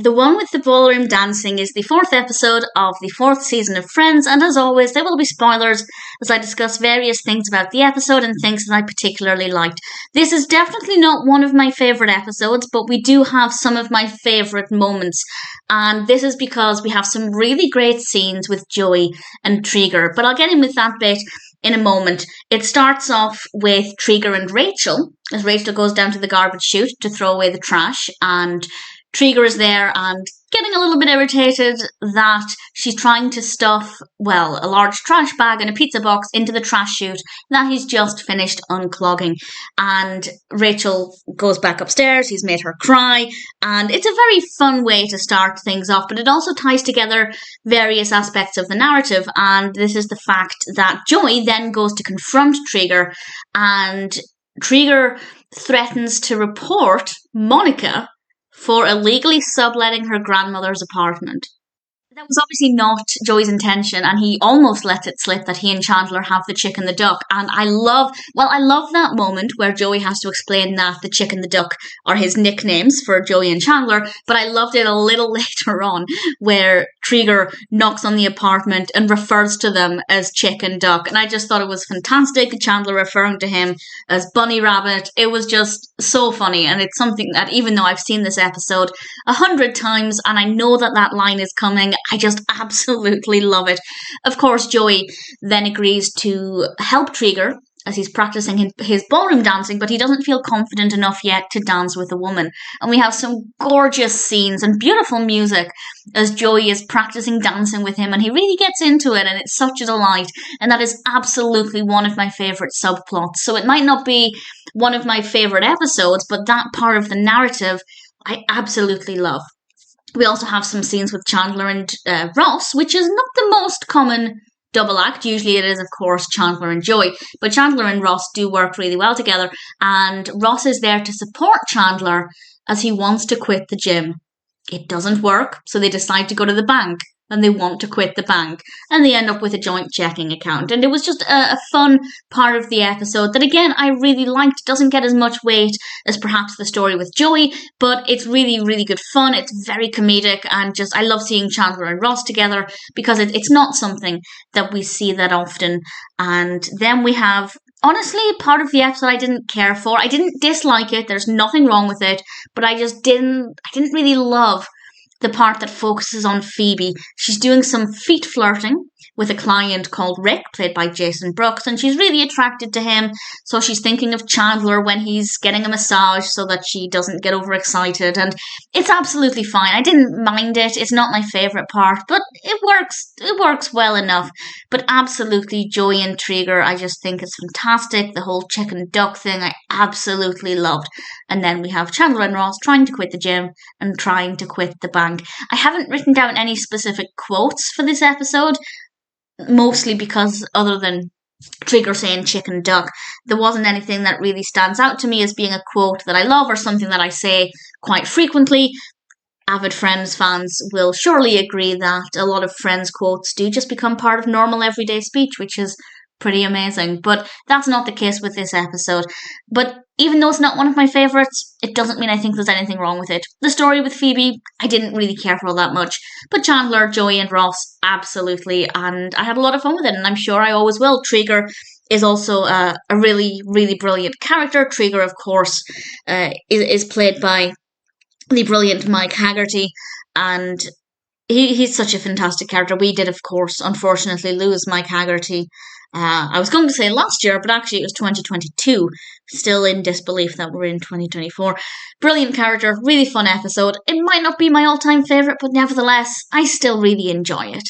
The one with the ballroom dancing is the 4th episode of the 4th season of Friends, and as always, there will be spoilers as I discuss various things about the episode and things that I particularly liked. This is definitely not one of my favourite episodes, but we do have some of my favourite moments, and this is because we have some really great scenes with Joey and Treeger, but I'll get in with that bit in a moment. It starts off with Treeger and Rachel, as Rachel goes down to the garbage chute to throw away the trash, and Treeger is there and getting a little bit irritated that she's trying to stuff, well, a large trash bag and a pizza box into the trash chute that he's just finished unclogging. And Rachel goes back upstairs, he's made her cry, and it's a very fun way to start things off, but it also ties together various aspects of the narrative, and this is the fact that Joey then goes to confront Treeger, and Treeger threatens to report Monica for illegally subletting her grandmother's apartment. That was obviously not Joey's intention, and he almost lets it slip that he and Chandler have the chick and the duck. And I love that moment where Joey has to explain that the chick and the duck are his nicknames for Joey and Chandler, but I loved it a little later on where Treeger knocks on the apartment and refers to them as chick and duck, and I just thought it was fantastic. Chandler referring to him as bunny rabbit. It was just so funny, and it's something that even though I've seen this episode 100 times and I know that that line is coming, I just absolutely love it. Of course, Joey then agrees to help Treeger as he's practicing his ballroom dancing, but he doesn't feel confident enough yet to dance with a woman. And we have some gorgeous scenes and beautiful music as Joey is practicing dancing with him, and he really gets into it, and it's such a delight. And that is absolutely one of my favourite subplots. So it might not be one of my favourite episodes, but that part of the narrative I absolutely love. We also have some scenes with Chandler and Ross, which is not the most common double act. Usually it is, of course, Chandler and Joey, but Chandler and Ross do work really well together, and Ross is there to support Chandler as he wants to quit the gym. It doesn't work, so they decide to go to the bank, and they want to quit the bank, and they end up with a joint checking account. And it was just a fun part of the episode that, again, I really liked. It doesn't get as much weight as perhaps the story with Joey, but it's really, really good fun. It's very comedic, and just I love seeing Chandler and Ross together because it's not something that we see that often. And then we have, honestly, part of the episode I didn't care for. I didn't dislike it. There's nothing wrong with it, but I didn't really love the part that focuses on Phoebe. She's doing some feet flirting with a client called Rick, played by Jason Brooks, and she's really attracted to him, so she's thinking of Chandler when he's getting a massage so that she doesn't get overexcited, and it's absolutely fine. I didn't mind it. It's not my favourite part, but it works well enough. But absolutely, Joey and Treeger, I just think it's fantastic. The whole chick and duck thing, I absolutely loved. And then we have Chandler and Ross trying to quit the gym and trying to quit the bank. I haven't written down any specific quotes for this episode, mostly because other than Treeger saying chicken duck, there wasn't anything that really stands out to me as being a quote that I love or something that I say quite frequently. Avid Friends fans will surely agree that a lot of Friends quotes do just become part of normal everyday speech, which is pretty amazing. But that's not the case with this episode. But even though it's not one of my favourites, it doesn't mean I think there's anything wrong with it. The story with Phoebe, I didn't really care for all that much. But Chandler, Joey and Ross, absolutely. And I had a lot of fun with it, and I'm sure I always will. Treeger is also a really, really brilliant character. Treeger, of course, is played by the brilliant Mike Hagerty, and he's such a fantastic character. We did, of course, unfortunately lose Mike Hagerty. I was going to say last year, but actually it was 2022. Still in disbelief that we're in 2024. Brilliant character, really fun episode. It might not be my all-time favourite, but nevertheless, I still really enjoy it.